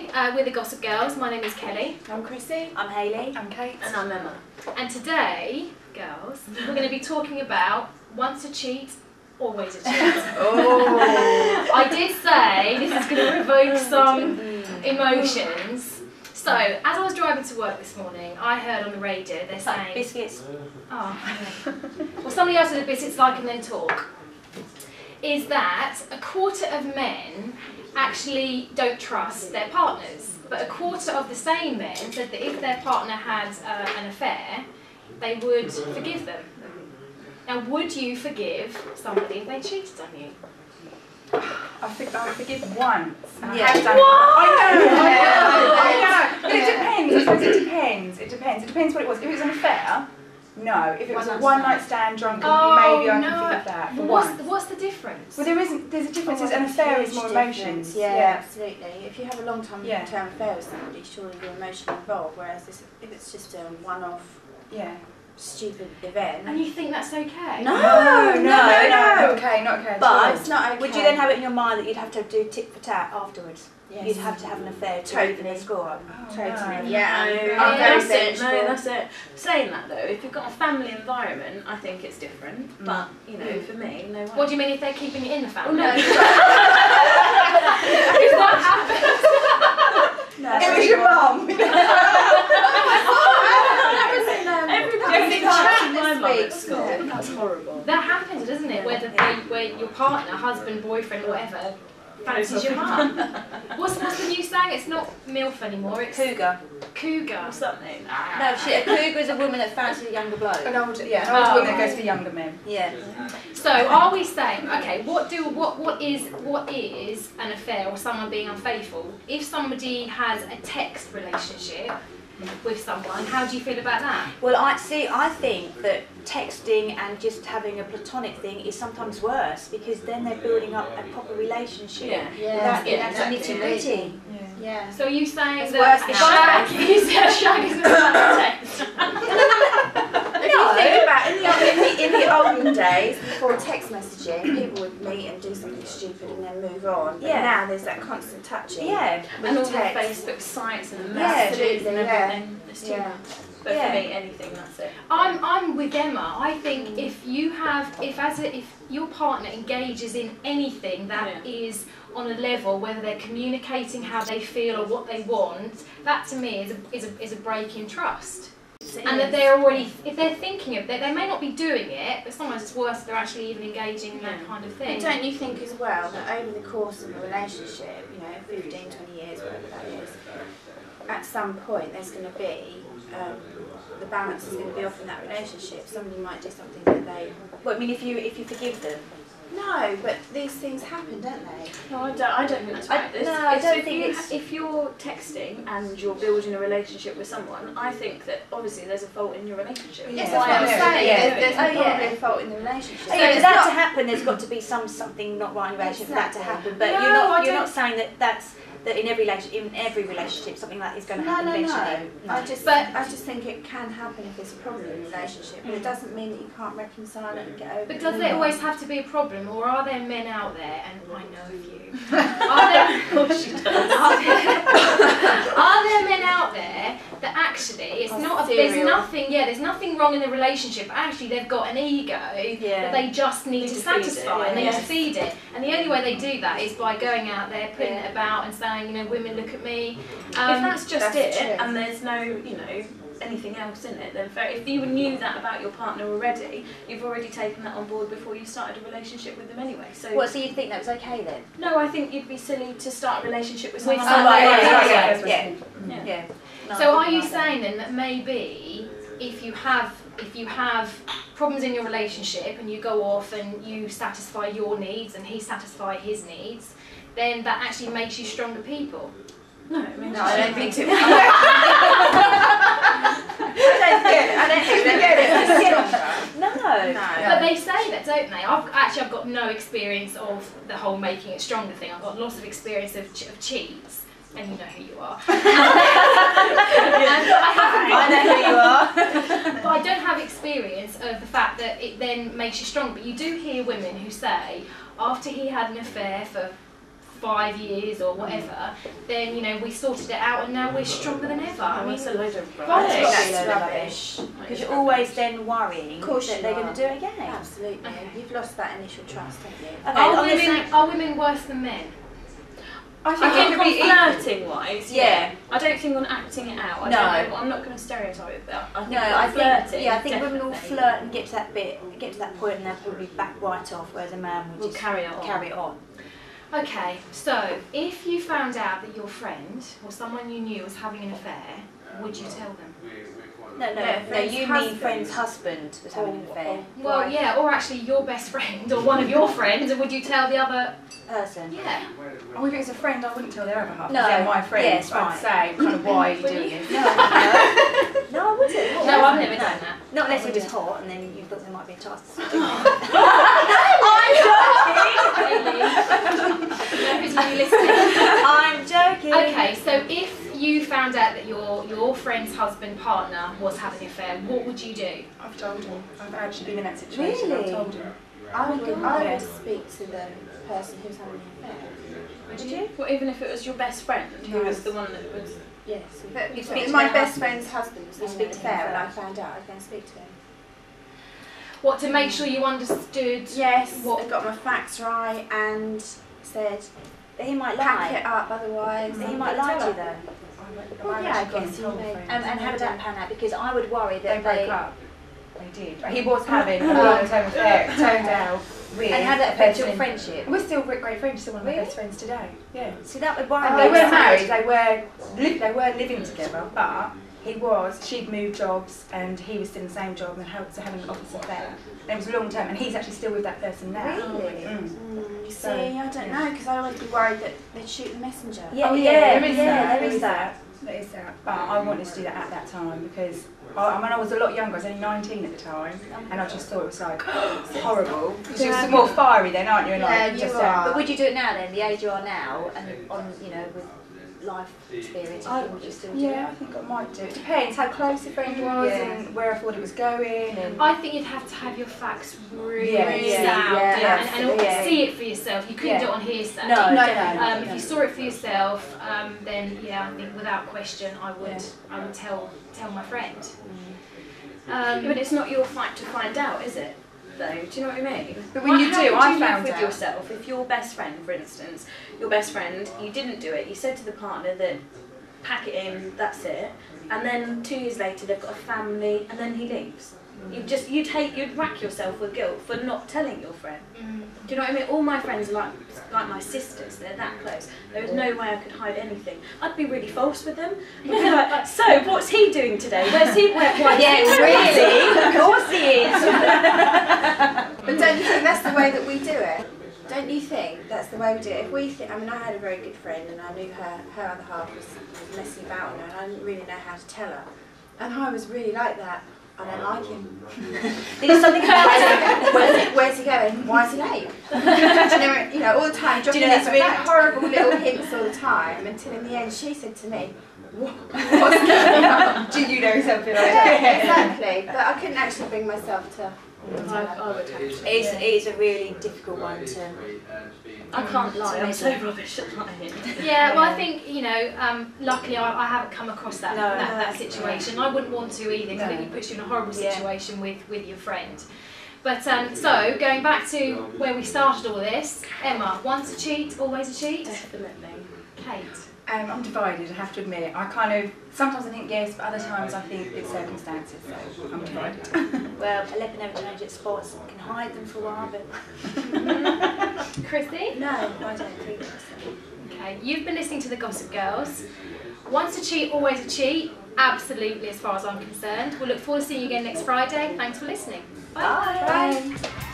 morning. We're the Gossip Girls. My name is Kelly. I'm Chrissy. I'm Hayley. I'm Kate. And I'm Emma. And today, girls, we're going to be talking about once a cheat, always a cheat. Oh. I did say this is going to evoke some emotions. So, as I was driving to work this morning, I heard on the radio they're saying... Biscuits. Oh, okay. Well, somebody else with the biscuits like and then talk. Is that a quarter of men actually don't trust their partners, but a quarter of the same men said that if their partner had an affair, they would forgive them. Now, would you forgive somebody if they cheated on you? I think I would forgive once. And Yeah. I have done. What? I know. But it depends. I suppose it depends. It depends what it was. If it was an affair, no. If it was a one-night stand, drunk, maybe I can forgive that. For once. What's the difference? Well, there's a difference. An affair is more emotions. Yeah, absolutely. If you have a long-term Yeah. affair with somebody, surely you're emotionally involved. Whereas if it's just a one-off, stupid event. And you think that's okay? No. Not okay, not okay. But it's not okay. Would you then have it in your mind that you'd have to do tit for tat afterwards? Yes. You'd have to have an affair to Totally. even the score up. Totally. No. Yeah. That's it. No, that's it. Saying that though, if you've got a family environment, I think it's different. But you know, for me, no way. What do you mean if they're keeping it in the family? Oh, no. If that happens. No. It was your mum. Everybody can't my mum at speak. school. That's horrible. That happens, doesn't it? Where your partner, husband, boyfriend, whatever, fancies your mum. What's the new saying? It's not MILF anymore, it's Cougar. cougar. What's that mean? No, a cougar is a woman that fancies a younger bloke. An older woman that goes for younger men. Yeah. So are we saying, okay, what is an affair or someone being unfaithful? If somebody has a text relationship with someone, how do you feel about that? Well, I think that texting and just having a platonic thing is sometimes worse because then they're building up a proper relationship. Yeah. That's nitty-gritty. Yeah. So are you saying It's that worse now. shag is not a text? If you think about in the olden days, before text messaging, people would meet and do something stupid and then move on. But now there's that constant touching. Yeah. With And all the text. Facebook sites and the Yeah, messages and yeah. everything. It's too Yeah. much. But for me, anything, that's it. I'm with Emma. I think if your partner engages in anything that is on a level, whether they're communicating how they feel or what they want, that to me is a break in trust. And that they're already, if they're thinking of it, they may not be doing it, but sometimes it's worse if they're actually even engaging in that kind of thing. And don't you think as well that over the course of a relationship, 15, 20 years, whatever that is, at some point there's going to be, the balance is going to be off in that relationship. Somebody might do something that they... Well, I mean, if you forgive them. No, but these things happen, don't they? No, I don't think that's right. If you're texting and you're building a relationship with someone, I think that obviously there's a fault in your relationship. Yes, that's what I'm saying. Yeah. There's probably a fault in the relationship. So for that to happen, there's got to be something not right in the relationship for that to happen. But you're not saying that in every relationship something like that is going to happen eventually. No. I just think it can happen if there's a problem in a relationship, but it doesn't mean that you can't reconcile it and get over it. But does there always have to be a problem, or are there men out there, and I know of you, are there men out there that actually, it's not, there's nothing wrong in the relationship, but actually they've got an ego that they just need to satisfy and they need to feed it. And the only way they do that is by going out there, putting it about and saying, women look at me. If that's just it, true. and there's no, anything else in it, then fair. If you knew that about your partner already, you've already taken that on board before you started a relationship with them anyway. So So you'd think that was okay then? No, I think you'd be silly to start a relationship with someone. Yeah. So are you saying then that maybe if you have problems in your relationship and you go off and you satisfy your needs and he satisfy his needs, then that actually makes you stronger people? No, I mean, I don't think so. I don't think they get it. No. But they say that, don't they? I've got no experience of the whole making it stronger thing. I've got lots of experience of cheats. And you know who you are. I know who you are. But I don't have experience of the fact that it then makes you strong. But you do hear women who say, after he had an affair for 5 years or whatever, then you know we sorted it out and now we're stronger than ever. I mean, it's a load of rubbish. That's rubbish. Because you're always then worrying that they're going to do it again. Absolutely. Okay. You've lost that initial trust, haven't you? Okay, Are women worse than men? I I think it could be on flirting wise, Yeah. I don't think on acting it out. I No. don't know. I'm not going to stereotype it, but I think No, on I flirting, think women will definitely flirt and get to that bit, get to that point, and they'll probably back right off, whereas a man will will just carry it on. carry it on. Okay, so if you found out that your friend or someone you knew was having an affair, would you tell them? No, Yeah, friend's you mean husband. friend's husband was having an affair. Well, Right. yeah, or actually your best friend or one of your friends, and would you tell the other? Person. Yeah. Oh, if it's a friend, I wouldn't tell their other half. No. They're my friends. Yes, I'd right. say, kind of, why are you doing this? No, I wouldn't. No, I've never done that. Not unless it was hot and then you thought there might be a chance to do Nobody's really listening. I'm joking. Okay, so if you found out that your friend's husband partner was having an affair, what would you do? I've told him. I've actually been in that situation. Really? I've told him. I would Yeah. speak to the person who's having an affair. Would you? Well, even if it was your best friend who was the one that was. Yes. But You'd speak if to my their best husband. friend's husband was You'd having speak an to him affair and I first. found out, I'd go and speak to him. What, to make sure you understood? Yes, What? I got my facts right and said, He might pack lie. it up otherwise. He might lie to you though. Well, yeah, I guess you may. And how did that pan out? Because I would worry They that broke up. They did. He was having a long-term affair. It turned out with And how did that a affect your person- friendship? We're still great friends. Still one of my Really? best friends today. Yeah. See, that would worry me. They weren't married. They were living together, but she'd moved jobs, and he was still in the same job, and was having an office affair. And it was long term, and he's actually still with that person now. Really? You see, I don't know, because I would be worried that they'd shoot the messenger. Yeah, Oh, yeah, there is yeah, that. there is that. There is that. But I wanted to do that at that time because I was a lot younger. I was only 19 at the time, and I just thought it was like horrible. Because you're more fiery then, aren't you? And Yeah, like, you just, are. But would you do it now then, the age you are now, and on, you know, with life experience, would you still do Yeah, I it? think I might do. It depends how close the friend was Yeah. and where I thought it was going. And I think you'd have to have your facts really Yeah, sound yeah, and absolutely. see it for yourself. You couldn't Yeah. do it on hearsay. No, no. If you saw it for yourself, then yeah, I think without question, I would tell my friend. But it's not your fight to find out, is it? Though, do you know what I mean? But when you How do, would I you found live with out. yourself if your best friend, for instance, your best friend, you didn't do it. You said to the partner that pack it in, that's it, and then 2 years later they've got a family, and then he leaves. You'd rack yourself with guilt for not telling your friend. Do you know what I mean? All my friends are like my sisters. They're that close. There was no way I could hide anything. I'd be really false with them. I'd be like, so what's he doing today? Where's he? Yeah, really? Of course he is. But don't you think that's the way that we do it? Don't you think that's the way we do it? If we think, I mean, I had a very good friend and I knew her other half was messing about with her and I didn't really know how to tell her. And I was really like that. I don't like him. There's something about Where's he going? Why is he late? You know, all the time, dropping these really horrible little hints all the time until in the end she said to me, what's going on? do you know something like Yeah, that? exactly. But I couldn't actually bring myself to. I would have to. It's a really difficult one to. I can't lie. I'm so amazing. rubbish at lying. Yeah, well, I think luckily I haven't come across that No. that situation. I wouldn't want to either because No. it puts you in a horrible Yeah. situation with your friend. But so going back to where we started all this, Emma, once a cheat, always a cheat. Definitely. Kate. I'm divided, I have to admit. Sometimes I think yes, but other times I think it's circumstances, so I'm divided. Well, 11 never change its spots. Can hide them for a while, but. Chrissy? No, I don't think so. Okay, you've been listening to the Gossip Girls. Once a cheat, always a cheat. Absolutely, as far as I'm concerned. We'll look forward to seeing you again next Friday. Thanks for listening. Bye. Bye.